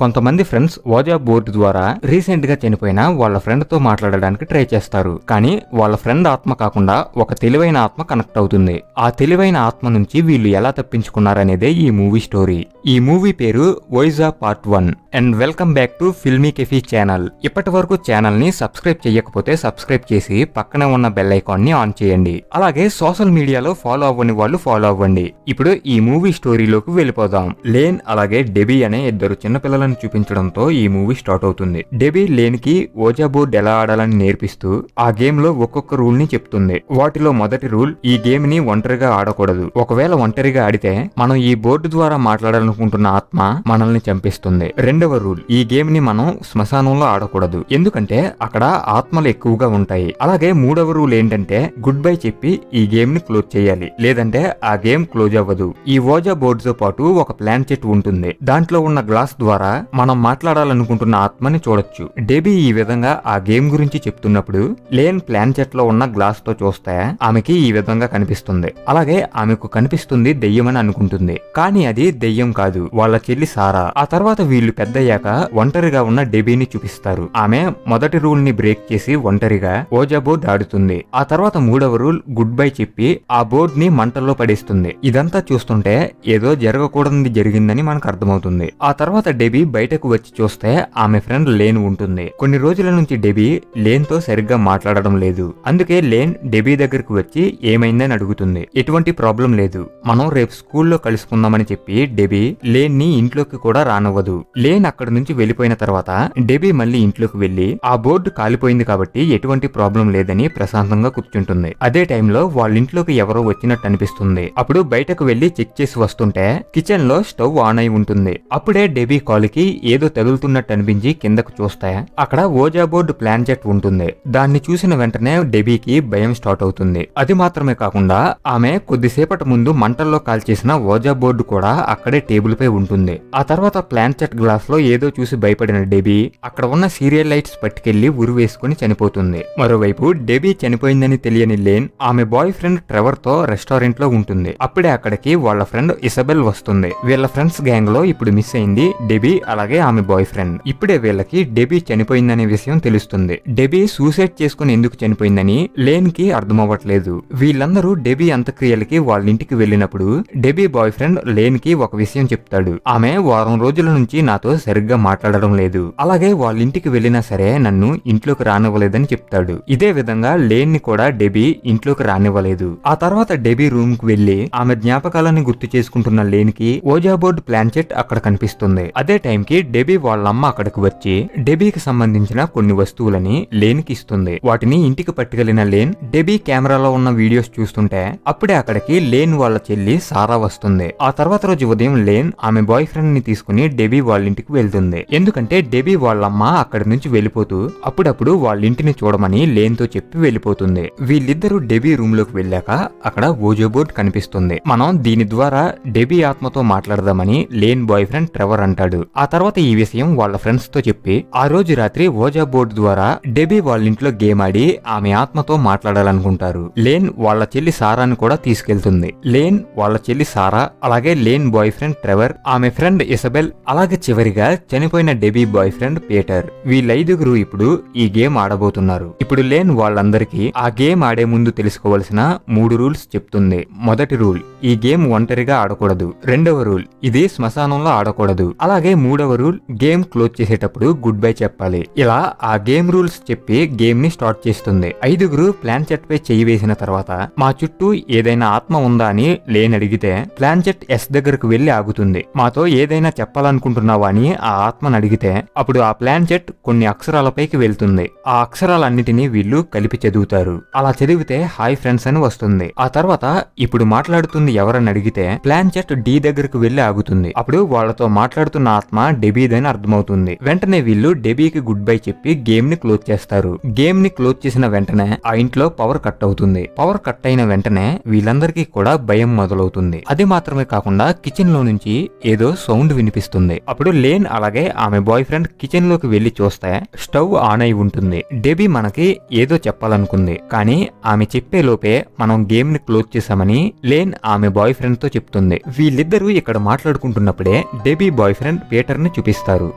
కొంతమంది friends Ojha board ద్వారా recent గా చనిపోయిన వాళ్ళ ఫ్రెండ్ తో మాట్లాడడానికి ట్రై చేస్తారు. కానీ వాళ్ళ ఫ్రెండ్ ఆత్మ కాకుండా ఒక తెలివైన ఆత్మ కనెక్ట్ అవుతుంది. ఆ తెలివైన ఆత్మ నుంచి వీళ్ళు ఎలా తప్పించుకున్నారనేదే ఈ మూవీ స్టోరీ. ఈ మూవీ పేరు Ouija part 1. And welcome back to filmy cafe channel. ఇప్పటి వరకు ఛానల్ ని సబ్స్క్రైబ్ చేయకపోతే సబ్స్క్రైబ్ చేసి పక్కనే ఉన్న బెల్ ఐకాన్ ని ఆన్ చేయండి. అలాగే సోషల్ మీడియాలో ఫాలో అవ్వని వాళ్ళు ఫాలో అవ్వండి. ఇప్పుడు ఈ మూవీ స్టోరీలోకి వెళ్ళిపోదాం. లేన్ అలాగే డెబీ అనే ఇద్దరు చిన్నపిల్లలను చూపించడంతో ఈ మూవీ స్టార్ట్ అవుతుంది. డెబీ లేన్ కి ఓజా బోర్డ్ ఎలా ఆడాలని నేర్పిస్తూ ఆ గేమ్ లో ఒక్కొక్క రూల్ ని చెప్తుంది. వాటిలో మొదటి రూల్, ఈ గేమ్ ని ఒంటరిగా ఆడకూడదు. ఒకవేళ ఒంటరిగా ఆడితే మనం ఈ బోర్డు ద్వారా మాట్లాడాలనుకుంటున్న ఆత్మ మనల్ని చంపిస్తుంది. రెండవ రూల్, ఈ గేమ్ ని మనం శ్మశానంలో ఆడకూడదు, ఎందుకంటే అక్కడ ఆత్మలు ఎక్కువగా ఉంటాయి. అలాగే మూడవ రూల్ ఏంటంటే గుడ్ బై చెప్పి ఈ గేమ్ ని క్లోజ్ చేయాలి, లేదంటే ఆ గేమ్ క్లోజ్ అవ్వదు. ఈ ఓజా బోర్డ్ తో పాటు ఒక ప్లాన్ చెట్ ఉంటుంది. దాంట్లో ఉన్న గ్లాస్ ద్వారా మనం మాట్లాడాలనుకుంటున్న ఆత్మని చూడొచ్చు. డెబీ ఈ విధంగా ఆ గేమ్ గురించి చెప్తున్నప్పుడు లేన్ ప్లాన్ చెట్ లో ఉన్న గ్లాస్ తో చూస్తే ఆమెకి ఈ విధంగా కనిపిస్తుంది. అలాగే ఆమెకు కనిపిస్తుంది దెయ్యమని అనుకుంటుంది. కానీ అది దెయ్యం కాదు, వాళ్ళ చెల్లి సారా. ఆ తర్వాత వీళ్ళు పెద్దయ్యాక ఒంటరిగా ఉన్న డెబీని చూపిస్తారు. ఆమె మొదటి రూల్ ని బ్రేక్ చేసి ఒంటరిగా ఓజా బోర్డ్ ఆడుతుంది. ఆ తర్వాత మూడవ రూల్ గుడ్ బై చెప్పి ఆ బోర్డ్ ని మంటల్లో పడేస్తుంది. ఇదంతా చూస్తుంటే ఏదో జరగకూడనిది జరిగిందని మనకు అర్థమవుతుంది. ఆ తర్వాత డెబీ బయటకు వచ్చి చూస్తే ఆమె ఫ్రెండ్ లేన్ ఉంటుంది. కొన్ని రోజుల నుంచి డెబీ లేన్ తో సరిగ్గా మాట్లాడడం లేదు. అందుకే లేన్ డెబీ దగ్గరకు వచ్చి ఏమైందని అడుగుతుంది. ఎటువంటి ప్రాబ్లం లేదు, మనం రేపు స్కూల్లో కలుసుకుందామని చెప్పి డెబీ లేన్ ని ఇంట్లోకి కూడా రానివ్వదు. లేన్ అక్కడి నుంచి వెళ్లిపోయిన తర్వాత డెబీ మళ్ళీ ఇంట్లోకి వెళ్లి ఆ బోర్డు కాలిపోయింది కాబట్టి ఎటువంటి ప్రాబ్లం లేదని ప్రశాంతంగా కూర్చుంటుంది. అదే టైంలో వాళ్ళ ఇంట్లోకి ఎవరో వచ్చినట్టు అనిపిస్తుంది. అప్పుడు బయటకు వెళ్లి చెక్ చేసి వస్తుంటే కిచెన్ లో స్టవ్ ఆన్ అయి ఉంటుంది. అప్పుడే డెబీ కాలుకి ఏదో తగులుతున్నట్టు అనిపించి కిందకు చూస్తే అక్కడ ఓజా బోర్డు ప్లాన్ చెట్ ఉంటుంది. దాన్ని చూసిన వెంటనే డెబీకి భయం స్టార్ట్ అవుతుంది. అది మాత్రమే కాకుండా ఆమె కొద్దిసేపటి ముందు మంటల్లో కాల్చేసిన ఓజా బోర్డు కూడా అక్కడే టేబుల్ పై ఉంటుంది. ఆ తర్వాత ప్లాన్ చెట్ గ్లాస్ లో ఏదో చూసి భయపడిన డెబీ అక్కడ ఉన్న సీరియల్ లైట్స్ పట్టుకెళ్లి ఉరి వేసుకుని చనిపోతుంది. మరోవైపు డెబీ చనిపోయిందని తెలియని లేన్ ఆమె బాయ్ ఫ్రెండ్ ట్రెవర్ తో రెస్టారెంట్ లో ఉంటుంది. అప్పుడే అక్కడికి వాళ్ళ ఫ్రెండ్ ఇసబెల్ వస్తుంది. వీళ్ళ ఫ్రెండ్స్ గ్యాంగ్ లో ఇప్పుడు మిస్ అయింది డెబీ అలాగే ఆమె బాయ్ ఫ్రెండ్. ఇప్పుడే వీళ్ళకి డెబీ చనిపోయిందనే విషయం తెలుస్తుంది. డెబీ సూసైడ్ చేసుకుని ఎందుకు చనిపోయిందని లేన్ కి అర్థమవ్వట్లేదు. వీళ్ళందరూ డెబీ అంత్యక్రియలకి వాళ్ళ ఇంటికి వెళ్ళినప్పుడు డెబీ బాయ్ ఫ్రెండ్ లేన్ కి ఒక విషయం చెప్తాడు. ఆమె వారం రోజుల నుంచి నాతో సరిగ్గా మాట్లాడడం లేదు, అలాగే వాళ్ళ ఇంటికి వెళ్ళినా సరే నన్ను ఇంట్లోకి రానివ్వలేదని చెప్తాడు. ఇదే విధంగా లేన్ ని కూడా డెబీ ఇంట్లోకి రానివ్వలేదు. ఆ తర్వాత డెబీ రూమ్ కు వెళ్లి ఆమె జ్ఞాపకాలను గుర్తు చేసుకుంటున్న లేన్ కి ఓజా బోర్డ్ ప్లాన్ చెట్ అక్కడ కనిపిస్తుంది. అదే టైం కి డెబీ వాళ్ళమ్మ అక్కడికి వచ్చి డెబీకి సంబంధించిన కొన్ని వస్తువులని లేన్ కి ఇస్తుంది. వాటిని ఇంటికి పట్టుకెళ్లిన లేన్ డెబీ కెమెరాలో ఉన్న వీడియోస్ చూస్తుంటే అప్పుడే అక్కడికి లేన్ వాళ్ళ చెల్లి సారా వస్తుంది. ఆ తర్వాత రోజు ఉదయం లేన్ ఆమె బాయ్ ఫ్రెండ్ ని తీసుకుని డెబీ వాళ్ళ ఇంటికి వెళ్తుంది. ఎందుకంటే డెబీ వాళ్ళమ్మ అక్కడి నుంచి వెళ్లిపోతూ అప్పుడప్పుడు వాళ్ళ ఇంటిని చూడమని లేన్ తో చెప్పి వెళ్లిపోతుంది. వీళ్ళిద్దరూ డెబీ రూమ్ లోకి వెళ్ళాక అక్కడ ఓజా బోర్డ్ కనిపిస్తుంది. మనం దీని ద్వారా డెబీ ఆత్మతో మాట్లాడదామని లేన్ బాయ్ ఫ్రెండ్ ట్రెవర్ అంటాడు. ఆ తర్వాత ఈ విషయం వాళ్ళ ఫ్రెండ్స్ తో చెప్పి ఆ రోజు రాత్రి ఓజా బోర్డు ద్వారా డెబీ వాళ్ళ ఇంట్లో గేమ్ ఆడి ఆమె ఆత్మతో మాట్లాడాలనుకుంటారు. లేన్ వాళ్ళ చెల్లి సారాను కూడా తీసుకెళ్తుంది. లేన్ వాళ్ళ చెల్లి సారా అలాగే లేన్ బాయ్ ఫ్రెండ్ ట్రెవర్, ఆమె ఫ్రెండ్ ఇసబెల్, అలాగే చివరిగా చనిపోయిన డెబీ బాయ్ ఫ్రెండ్ పీటర్, వీళ్ళైదుగురు ఇప్పుడు ఈ గేమ్ ఆడబోతున్నారు. ఇప్పుడు లేన్ వాళ్ళందరికీ ఆ గేమ్ ఆడే ముందు తెలుసుకోవాల్సిన 3 రూల్స్ చెప్తుంది. మొదటి రూల్, ఈ గేమ్ ఒంటరిగా ఆడకూడదు. రెండవ రూల్, ఇది శ్మశానంలో ఆడకూడదు. అలాగే మూడవ రూల్, గేమ్ క్లోజ్ చేసేటప్పుడు గుడ్ బై చెప్పాలి. ఇలా ఆ గేమ్ రూల్స్ చెప్పి గేమ్ ని స్టార్ట్ చేస్తుంది. ఐదుగురు ప్లాన్ చెట్ పై చెయ్యి వేసిన తర్వాత మా చుట్టూ ఏదైనా ఆత్మ ఉందా అని లేన్ అడిగితే ప్లాన్ చెట్ ఎస్ దగ్గరకు వెళ్లి ఆగుతుంది. మాతో ఏదైనా చెప్పాలనుకుంటున్నావా అని ఆ ఆత్మను అడిగితే అప్పుడు ఆ ప్లాన్ చెట్ కొన్ని అక్షరాలపైకి వెళ్తుంది. ఆ అక్షరాలన్నిటినీ వీళ్ళు కలిపి చదువుతారు. అలా చదివితే హాయ్ ఫ్రెండ్స్ అని వస్తుంది. ఆ తర్వాత ఇప్పుడు మాట్లాడుతుంది ఎవరని అడిగితే ప్లాన్ చెట్ డి దగ్గరకు వెళ్లి ఆగుతుంది. అప్పుడు వాళ్ళతో మాట్లాడుతున్న ఆత్మ డెబీదని అర్థమవుతుంది. వెంటనే వీళ్ళు డెబీకి గుడ్ బై చెప్పి గేమ్ ని క్లోజ్ చేస్తారు. గేమ్ ని క్లోజ్ చేసిన వెంటనే ఆ ఇంట్లో పవర్ కట్ అవుతుంది. పవర్ కట్ అయిన వెంటనే వీళ్ళందరికీ కూడా భయం మొదలవుతుంది. అది మాత్రమే కాకుండా కిచెన్ లో నుంచి ఏదో సౌండ్ వినిపిస్తుంది. అప్పుడు లేన్ అలాగే ఆమె బాయ్ ఫ్రెండ్ కిచెన్ లోకి వెళ్లి చూస్తే స్టవ్ ఆన్ అయి ఉంటుంది. డెబీ మనకి ఏదో చెప్పాలనుకుంది, కానీ ఆమె చెప్పే లోపే మనం గేమ్ ని క్లోజ్ చేసామని లేన్ ఆమె బాయ్ ఫ్రెండ్ తో చెప్తుంది. వీళ్ళిద్దరూ ఇక్కడ మాట్లాడుకుంటున్నప్పుడే డెబీ బాయ్ ఫ్రెండ్ పీటర్ ని చూపిస్తారు.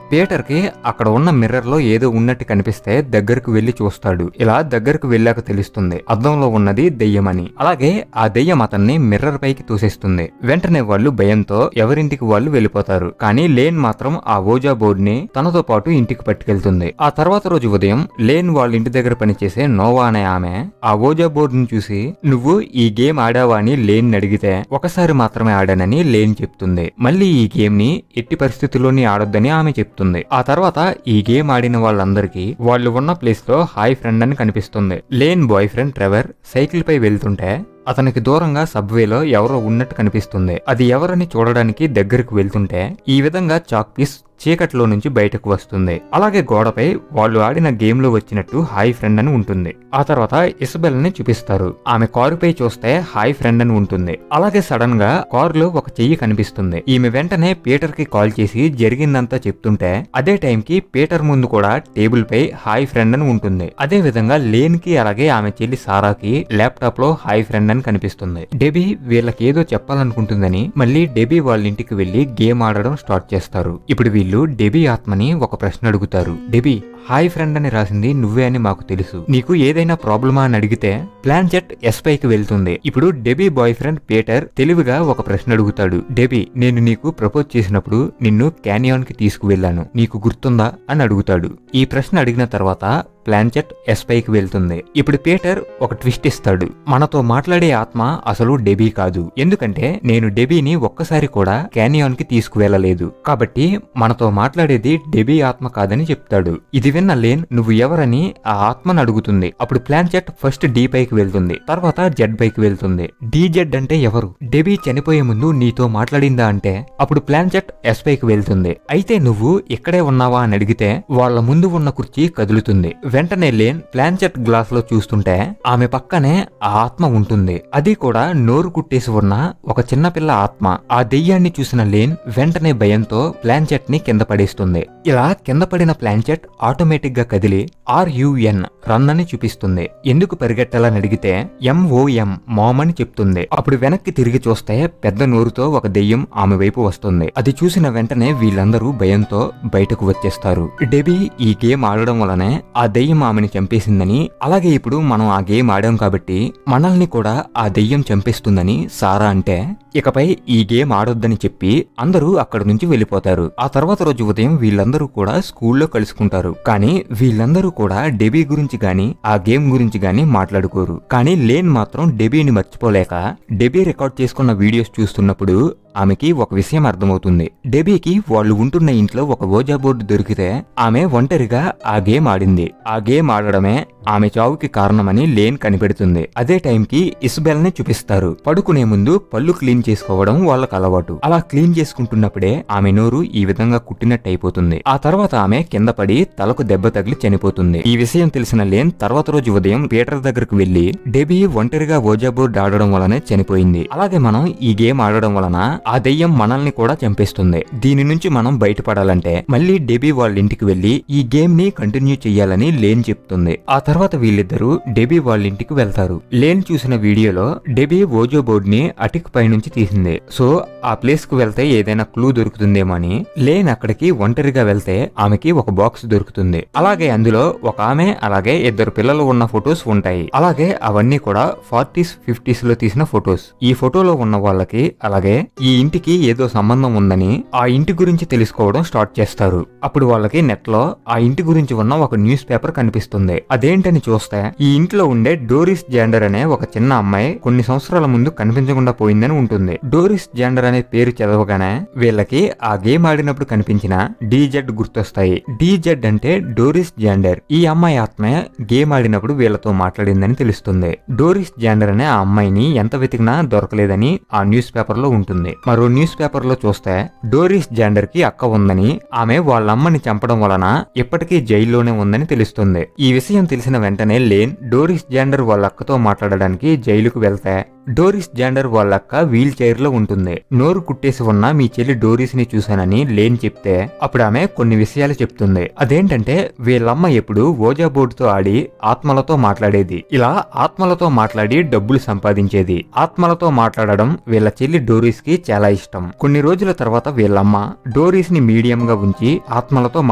పీటర్ కి అక్కడ ఉన్న మిర్రర్ లో ఏదో ఉన్నట్టు కనిపిస్తే దగ్గరకు వెళ్లి చూస్తాడు. ఇలా దగ్గరకు వెళ్ళాక తెలుస్తుంది అద్దంలో ఉన్నది దెయ్యమని. అలాగే ఆ దెయ్యం అతన్ని మిర్రర్ పైకి తోసేస్తుంది. వెంటనే వాళ్ళు భయంతో ఎవరింటికి వాళ్ళు వెళ్ళిపోతారు. కానీ లేన్ మాత్రం ఆ ఓజా బోర్డ్ ని తనతో పాటు ఇంటికి పట్టుకెళ్తుంది. ఆ తర్వాత రోజు ఉదయం లేన్ వాళ్ళ ఇంటి దగ్గర పనిచేసే నోవా అనే ఆమె ఆ ఓజా బోర్డ్ ని చూసి నువ్వు ఈ గేమ్ ఆడావా అని లేన్ అడిగితే ఒకసారి మాత్రమే ఆడానని లేన్ చెప్తుంది. మళ్ళీ ఈ గేమ్ ని ఎట్టి పరిస్థితుల్లోని ఆడొద్దని ఆమె చెప్తుంది. ఆ తర్వాత ఈ గేమ్ ఆడిన వాళ్ళందరికీ వాళ్ళు ఉన్న ప్లేస్ లో హాయ్ ఫ్రెండ్ అని కనిపిస్తుంది. Lane boyfriend Trevor cycle పై వెళ్తుంటే అతనికి దూరంగా సబ్వేలో ఎవరో ఉన్నట్టు కనిపిస్తుంది. అది ఎవరని చూడడానికి దగ్గరకు వెళ్తుంటే ఈ విధంగా చాక్ పీస్ చీకట్లో నుంచి బయటకు వస్తుంది. అలాగే గోడపై వాళ్ళు ఆడిన గేమ్ లో వచ్చినట్టు హాయ్ ఫ్రెండ్ అని ఉంటుంది. ఆ తర్వాత ఇసబెల్ ని చూపిస్తారు. ఆమె కారుపై చూస్తే హాయ్ ఫ్రెండ్ అని ఉంటుంది. అలాగే సడన్ గా కారులో ఒక చెయ్యి కనిపిస్తుంది. ఈమె వెంటనే పీటర్ కి కాల్ చేసి జరిగిందంతా చెప్తుంటే అదే టైం కి పీటర్ ముందు కూడా టేబుల్ పై హాయ్ ఫ్రెండ్ అని ఉంటుంది. అదే విధంగా లేన్ కి అలాగే ఆమె చెల్లి సారాకి ల్యాప్టాప్ లో హాయ్ ఫ్రెండ్ అని కనిపిస్తుంది. డెబీ వీళ్ళకి ఏదో చెప్పాలనుకుంటుందని మళ్ళీ డెబీ వాళ్ళ ఇంటికి వెళ్లి గేమ్ ఆడడం స్టార్ట్ చేస్తారు. ఇప్పుడు వీళ్ళు డెబీ ఆత్మని ఒక ప్రశ్న అడుగుతారు. డెబీ, హాయ్ ఫ్రెండ్ అని రాసింది నువ్వే అని మాకు తెలుసు. నీకు ఏదైనా ప్రాబ్లమా అని అడిగితే ప్లాన్చెట్ ఎస్ పైకి వెళ్తుంది. ఇప్పుడు డెబీ బాయ్ ఫ్రెండ్ పీటర్ తెలివిగా ఒక ప్రశ్న అడుగుతాడు. డెబీ, నేను నీకు ప్రపోజ్ చేసినప్పుడు నిన్ను క్యానియాన్ కి తీసుకువెళ్లాను, నీకు గుర్తుందా అని అడుగుతాడు. ఈ ప్రశ్న అడిగిన తర్వాత ప్లాన్చెట్ ఎస్ పైకి వెళ్తుంది. ఇప్పుడు పీటర్ ఒక ట్విస్ట్ ఇస్తాడు. మనతో మాట్లాడే ఆత్మ అసలు డెబీ కాదు, ఎందుకంటే నేను డెబీని ఒక్కసారి కూడా క్యానియాన్ కి తీసుకువెళ్లలేదు, కాబట్టి మనతో మాట్లాడేది డెబీ ఆత్మ కాదని చెప్తాడు. ఇది విన్న లేన్ నువ్వు ఎవరని ఆ ఆత్మను అడుగుతుంది. అప్పుడు ప్లాన్చెట్ ఫస్ట్ డి పైకి వెళ్తుంది, తర్వాత జెడ్ పైకి వెళ్తుంది. డీజెడ్ అంటే ఎవరు? డెబీ చనిపోయే ముందు నీతో మాట్లాడిందా అంటే అప్పుడు ప్లాన్చెట్ ఎస్ పైకి వెళ్తుంది. అయితే నువ్వు ఇక్కడే ఉన్నావా అని అడిగితే వాళ్ళ ముందు ఉన్న కుర్చీ కదులుతుంది. వెంటనే లేన్ ప్లాన్చెట్ గ్లాస్ లో చూస్తుంటే ఆమె పక్కనే ఆ ఆత్మ ఉంటుంది. అది కూడా నోరు కుట్టేసి ఉన్న ఒక చిన్నపిల్ల ఆత్మ. ఆ దెయ్యాన్ని చూసిన లేన్ వెంటనే భయంతో ప్లాన్చెట్ ని కింద పడేస్తుంది. ఇలా కింద పడిన ప్లాన్చెట్ ఆటోమేటిక్ గా కదిలి RUN రన్ అని చూపిస్తుంది. ఎందుకు పరిగెట్టాలని అడిగితే MOM మామ్ అని చెప్తుంది. అప్పుడు వెనక్కి తిరిగి చూస్తే పెద్ద నోరుతో ఒక దెయ్యం ఆమె వైపు వస్తుంది. అది చూసిన వెంటనే వీళ్ళందరూ భయంతో బయటకు వచ్చేస్తారు. డెబీ ఈ గేమ్ ఆడడం వలనే ఆ దెయ్యం ఆమెని చంపేసిందని, అలాగే ఇప్పుడు మనం ఆ గేమ్ ఆడాం కాబట్టి మనల్ని కూడా ఆ దెయ్యం చంపేస్తుందని సారా అంటే ఇకపై ఈ గేమ్ ఆడొద్దని చెప్పి అందరూ అక్కడి నుంచి వెళ్ళిపోతారు. ఆ తర్వాత రోజు ఉదయం వీళ్ళందరూ కూడా స్కూల్లో కలుసుకుంటారు. కానీ వీళ్ళందరూ కూడా డెబీ గురించి గాని ఆ గేమ్ గురించి గాని మాట్లాడుకోరు. కానీ లేన్ మాత్రం డెబీని మర్చిపోలేక డెబీ రికార్డ్ చేసుకున్న వీడియోస్ చూస్తున్నప్పుడు ఆమెకి ఒక విషయం అర్థమవుతుంది. డెబీకి వాళ్ళు ఉంటున్న ఇంట్లో ఒక ఓజా బోర్డు దొరికితే ఆమె ఒంటరిగా ఆ గేమ్ ఆడింది. ఆ గేమ్ ఆడడమే ఆమె చావుకి కారణమని లేన్ కనిపెడుతుంది. అదే టైంకి ఇసబెల్ ని చూపిస్తారు. పడుకునే ముందు పళ్ళు క్లీన్ చేసుకోవడం వాళ్ళకి అలవాటు. అలా క్లీన్ చేసుకుంటున్నప్పుడే ఆమె నోరు ఈ విధంగా కుట్టినట్టు అయిపోతుంది. ఆ తర్వాత ఆమె కింద పడి తలకు దెబ్బ తగిలి చనిపోతుంది. ఈ విషయం తెలిసిన లేన్ తర్వాత రోజు ఉదయం పీటర్ దగ్గరకు వెళ్లి డెబీ ఒంటరిగా ఓజా బోర్డు ఆడడం వలనే చనిపోయింది, అలాగే మనం ఈ గేమ్ ఆడడం వలన ఆ దెయ్యం మనల్ని కూడా చంపేస్తుంది. దీని నుంచి మనం బయటపడాలంటే మళ్ళీ డెబీ వాళ్ళ ఇంటికి వెళ్లి ఈ గేమ్ ని కంటిన్యూ చెయ్యాలని లేన్ చెప్తుంది. ఆ తర్వాత వీళ్ళిద్దరూ డెబీ వాళ్ళ ఇంటికి వెళ్తారు. లేన్ చూసిన వీడియోలో డెబీ ఓజో బోర్డ్ ని అటిక్ పై నుంచి తీసింది. సో ఆ ప్లేస్ కు వెళ్తే ఏదైనా క్లూ దొరుకుతుందేమో అని లేన్ అక్కడికి ఒంటరిగా వెళ్తే ఆమెకి ఒక బాక్స్ దొరుకుతుంది. అలాగే అందులో ఒక ఆమె అలాగే ఇద్దరు పిల్లలు ఉన్న ఫొటోస్ ఉంటాయి. అలాగే అవన్నీ కూడా 40s 50s లో తీసిన ఫొటోస్. ఈ ఫోటోలో ఉన్న వాళ్ళకి అలాగే ఈ ఇంటికి ఏదో సంబంధం ఉందని ఆ ఇంటి గురించి తెలుసుకోవడం స్టార్ట్ చేస్తారు. అప్పుడు వాళ్ళకి నెట్ లో ఆ ఇంటి గురించి ఉన్న ఒక న్యూస్ పేపర్ కనిపిస్తుంది. అదేంటని చూస్తే ఈ ఇంట్లో ఉండే డోరిస్ జాండర్ అనే ఒక చిన్న అమ్మాయి కొన్ని సంవత్సరాల ముందు కనిపించకుండా పోయిందని ఉంటుంది. డోరిస్ జాండర్ అనే పేరు చదవగానే వీళ్ళకి ఆ గేమ్ ఆడినప్పుడు కనిపించిన డీజెడ్ గుర్తొస్తాయి. డీజెడ్ అంటే డోరిస్ జాండర్. ఈ అమ్మాయి ఆత్మే గేమ్ ఆడినప్పుడు వీళ్ళతో మాట్లాడిందని తెలుస్తుంది. డోరిస్ జాండర్ అనే ఆ అమ్మాయిని ఎంత వెతికినా దొరకలేదని ఆ న్యూస్ పేపర్ లో ఉంటుంది. మరో న్యూస్ పేపర్ లో చూస్తే డోరిస్ జాండర్ కి అక్క ఉందని, ఆమె వాళ్ళ అమ్మని చంపడం వలన ఇప్పటికీ జైల్లోనే ఉందని తెలుస్తుంది. ఈ విషయం తెలిసిన వెంటనే లేన్ డోరిస్ జాండర్ వాళ్ళ అక్కతో మాట్లాడడానికి జైలుకు వెళ్తే డోరిస్ జాండర్ వాళ్ళక్క వీల్ చైర్ లో ఉంటుంది. నోరు కుట్టేసి ఉన్న మీ చెల్లి డోరిస్ ని చూశానని లేన్ చెప్తే అప్పుడు ఆమె కొన్ని విషయాలు చెప్తుంది. అదేంటంటే వీళ్ళమ్మ ఎప్పుడు ఓజా బోర్డుతో ఆడి ఆత్మలతో మాట్లాడేది. ఇలా ఆత్మలతో మాట్లాడి డబ్బులు సంపాదించేది. ఆత్మలతో మాట్లాడడం వీళ్ళ చెల్లి డోరిస్ కి చాలా ఇష్టం. కొన్ని రోజుల తర్వాత వీళ్ళమ్మ డోరిస్ ని మీడియం గా ఉంచి ఆత్మలతో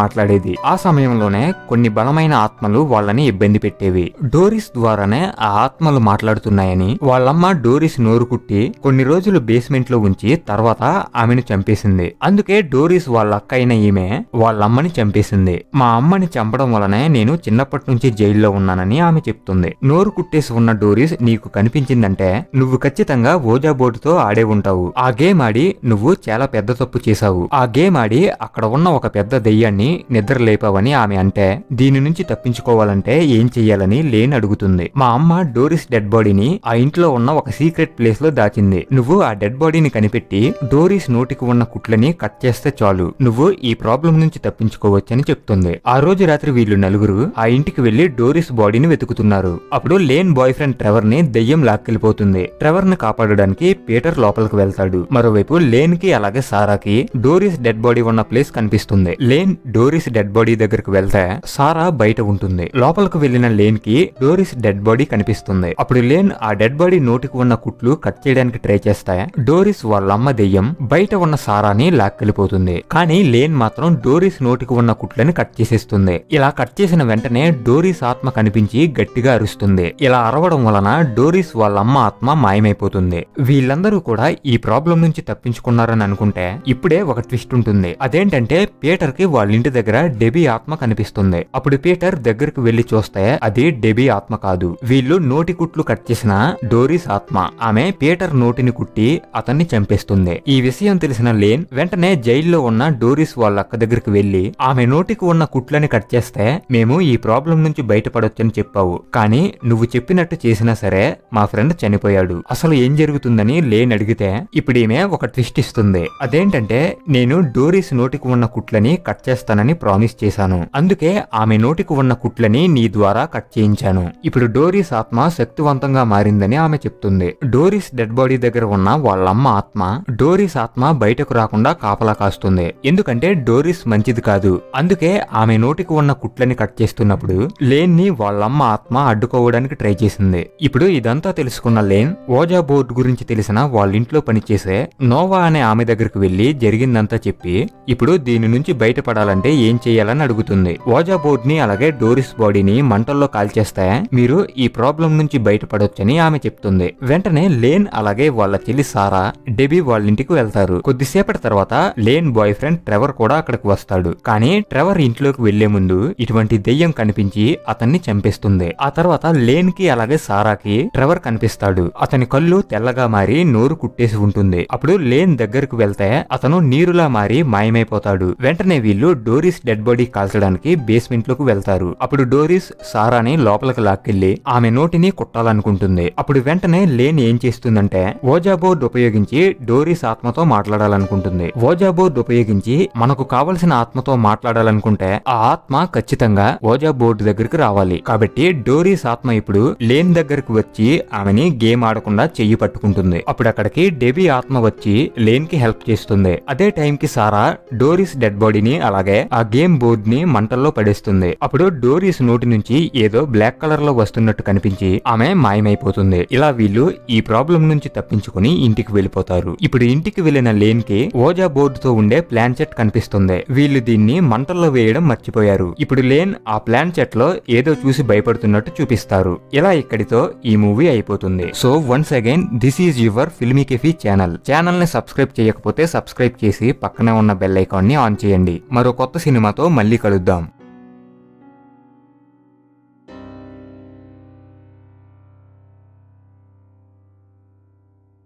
మాట్లాడేది. ఆ సమయంలోనే కొన్ని బలమైన ఆత్మలు వాళ్ళని ఇబ్బంది పెట్టేవి. డోరిస్ ద్వారానే ఆ ఆత్మలు మాట్లాడుతున్నాయని వాళ్ళమ్మ డోరిస్ నోరు కుట్టి కొన్ని రోజులు బేస్మెంట్ లో ఉంచి తర్వాత ఆమెను చంపేసింది. అందుకే డోరిస్ వాళ్ళ అక్క అయిన ఈమె వాళ్ళమ్మని చంపేసింది. మా అమ్మని చంపడం వలనే నేను చిన్నప్పటి నుంచి జైల్లో ఉన్నానని ఆమె చెప్తుంది. నోరు కుట్టేసి ఉన్న డోరిస్ నీకు కనిపించిందంటే నువ్వు ఖచ్చితంగా ఓజా బోర్డుతో ఆడే ఉంటావు. ఆ గేమ్ ఆడి నువ్వు చాలా పెద్ద తప్పు చేశావు. ఆ గేమ్ ఆడి అక్కడ ఉన్న ఒక పెద్ద దెయ్యాన్ని నిద్ర లేపావని ఆమె అంటే దీని నుంచి తప్పించుకోవాలంటే ఏం చెయ్యాలని లేన్ అడుగుతుంది. మా అమ్మ డోరిస్ డెడ్ బాడీని ఆ ఇంట్లో ఉన్న ఒక సీక్రెట్ ప్లేస్ లో దాచింది. నువ్వు ఆ డెడ్ బాడీని కనిపెట్టి డోరిస్ నోటికి ఉన్న కుట్లని కట్ చేస్తే చాలు నువ్వు ఈ ప్రాబ్లం నుంచి తప్పించుకోవచ్చని చెప్తుంది. ఆ రోజు రాత్రి వీళ్ళు నలుగురు ఆ ఇంటికి వెళ్లి డోరిస్ బాడీని వెతుకుతున్నారు. అప్పుడు లేన్ బాయ్ ఫ్రెండ్ ట్రెవర్ ని దెయ్యం లాక్కెళ్లిపోతుంది. ట్రెవర్ ని కాపాడడానికి పీటర్ లోపలికి వెళ్తాడు. మరోవైపు లేన్ కి అలాగే సారాకి డోరిస్ డెడ్ బాడీ ఉన్న ప్లేస్ కనిపిస్తుంది. లేన్ డోరిస్ డెడ్ బాడీ దగ్గరకు వెళ్తే సారా బయట ఉంటుంది. లోపలికి వెళ్లిన లేన్ కి డోరిస్ డెడ్ బాడీ కనిపిస్తుంది. అప్పుడు లేన్ ఆ డెడ్ బాడీ నోటికి ఉన్న కుట్లు కట్ చేయడానికి ట్రై చేస్తే డోరిస్ వాళ్ళమ్మ దెయ్యం బయట ఉన్న సారాని లాక్కెళ్లిపోతుంది. కానీ లేన్ మాత్రం డోరిస్ నోటికి ఉన్న కుట్లని కట్ చేసేస్తుంది. ఇలా కట్ చేసిన వెంటనే డోరిస్ ఆత్మ కనిపించి గట్టిగా అరుస్తుంది. ఇలా అరవడం వలన డోరిస్ వాళ్ళమ్మ ఆత్మ మాయమైపోతుంది. వీళ్ళందరూ కూడా ఈ ప్రాబ్లం నుంచి తప్పించుకున్నారని అనుకుంటే ఇప్పుడే ఒక ట్విస్ట్ ఉంటుంది. అదేంటంటే పీటర్ కి వాళ్ళ ఇంటి దగ్గర డెబీ ఆత్మ కనిపిస్తుంది. అప్పుడు పీటర్ దగ్గరకు వెళ్లి చూస్తే అది డెబీ ఆత్మ కాదు. వీళ్ళు నోటి కుట్లు కట్ చేసిన డోరిస్ ఆత్మ. ఆమె పీటర్ నోటిని కుట్టి అతన్ని చంపేస్తుంది. ఈ విషయం తెలిసిన లేన్ వెంటనే జైల్లో ఉన్న డోరిస్ వాళ్ళ అక్క దగ్గరికి వెళ్లి ఆమె నోటికి ఉన్న కుట్లని కట్ చేస్తే మేము ఈ ప్రాబ్లం నుంచి బయటపడొచ్చని చెప్పావు. కానీ నువ్వు చెప్పినట్టు చేసినా సరే మా ఫ్రెండ్ చనిపోయాడు. అసలు ఏం జరుగుతుందని లేన్ అడిగితే ఇప్పుడు ఈమె ఒక ట్విస్ట్ ఇస్తుంది. అదేంటంటే నేను డోరిస్ నోటికి ఉన్న కుట్లని కట్ చేస్తానని ప్రామిస్ చేశాను. అందుకే ఆమె నోటికి ఉన్న కుట్లని నీ ద్వారా కట్ చేయించాను. ఇప్పుడు డోరిస్ ఆత్మ శక్తివంతంగా మారిందని ఆమె చెప్తుంది. డోరిస్ డెడ్ బాడీ దగ్గర ఉన్న వాళ్ళమ్మ ఆత్మ డోరిస్ ఆత్మ బయటకు రాకుండా కాపలా కాస్తుంది. ఎందుకంటే డోరిస్ మంచిది కాదు. అందుకే ఆమె నోటికి ఉన్న కుట్లని కట్ చేస్తున్నప్పుడు లేన్ ని వాళ్ళమ్మ ఆత్మ అడ్డుకోవడానికి ట్రై చేసింది. ఇప్పుడు ఇదంతా తెలుసుకున్న లేన్ ఓజా బోర్డు గురించి తెలిసిన వాళ్ళ ఇంట్లో పనిచేసే నోవా అనే ఆమె దగ్గరకు వెళ్లి జరిగిందంతా చెప్పి ఇప్పుడు దీని నుంచి బయటపడాలంటే ఏం చేయాలని అడుగుతుంది. ఓజా బోర్డ్ ని అలాగే డోరిస్ బాడీని మంటల్లో కాల్చేస్తే మీరు ఈ ప్రాబ్లం నుంచి బయటపడొచ్చని ఆమె చెప్తుంది. వెంటనే లేన్ అలాగే వాళ్ళ చెల్లి సారా డెబీ వాళ్ళ ఇంటికి వెళ్తారు. కొద్దిసేపటి తర్వాత లేన్ బాయ్ ఫ్రెండ్ ట్రెవర్ కూడా అక్కడికి వస్తాడు. కానీ ట్రెవర్ ఇంట్లోకి వెళ్లే ముందు ఇటువంటి దెయ్యం కనిపించి అతన్ని చంపేస్తుంది. ఆ తర్వాత లేన్ కి అలాగే సారాకి ట్రెవర్ కనిపిస్తాడు. అతని కళ్ళు తెల్లగా మారి నోరు కుట్టేసి ఉంటుంది. అప్పుడు లేన్ దగ్గరకు వెళ్తే అతను నీరులా మారి మాయమైపోతాడు. వెంటనే వీళ్ళు డోరిస్ డెడ్ బాడీ కాల్చడానికి బేస్మెంట్ లోకి వెళ్తారు. అప్పుడు డోరిస్ సారాని లోపలికి లాక్కెళ్లి ఆమె నోటిని కుట్టాలనుకుంటుంది. అప్పుడు వెంటనే లేన్ ఏం చేస్తుందంటే ఓజా బోర్డ్ ఉపయోగించి డోరిస్ ఆత్మతో మాట్లాడాలనుకుంటుంది. ఓజా బోర్డ్ ఉపయోగించి మనకు కావలసిన ఆత్మతో మాట్లాడాలనుకుంటే ఆ ఆత్మ ఖచ్చితంగా ఓజా బోర్డు దగ్గరికి రావాలి. కాబట్టి డోరిస్ ఆత్మ ఇప్పుడు లేన్ దగ్గరకు వచ్చి ఆమెని గేమ్ ఆడకుండా చెయ్యి పట్టుకుంటుంది. అప్పుడు అక్కడికి డెబీ ఆత్మ వచ్చి లేన్ కి హెల్ప్ చేస్తుంది. అదే టైం కి సారా డోరిస్ డెడ్ బాడీని అలాగే ఆ గేమ్ బోర్డ్ ని మంటల్లో పడేస్తుంది. అప్పుడు డోరిస్ నోటి నుంచి ఏదో బ్లాక్ కలర్ లో వస్తున్నట్టు కనిపించి ఆమె మాయమైపోతుంది. ఇలా వీళ్ళు ఈ ప్రాబ్లం నుంచి తప్పించుకుని ఇంటికి వెళ్ళిపోతారు. ఇప్పుడు ఇంటికి వెళ్లిన లేన్ కి ఓజా బోర్డు తో ఉండే ప్లాన్ సెట్ కనిపిస్తుంది. వీళ్ళు దీన్ని మంటల్లో వేయడం మర్చిపోయారు. ఇప్పుడు లేన్ ఆ ప్లాన్ సెట్ లో ఏదో చూసి భయపడుతున్నట్టు చూపిస్తారు. ఇలా ఇక్కడితో ఈ మూవీ అయిపోతుంది. So once again this is your filmy cafe channel ని సబ్స్క్రైబ్ చేయకపోతే సబ్స్క్రైబ్ చేసి పక్కనే ఉన్న బెల్ ఐకాన్ ని ఆన్ చేయండి. మరో కొత్త సినిమాతో మళ్ళీ కలుద్దాం.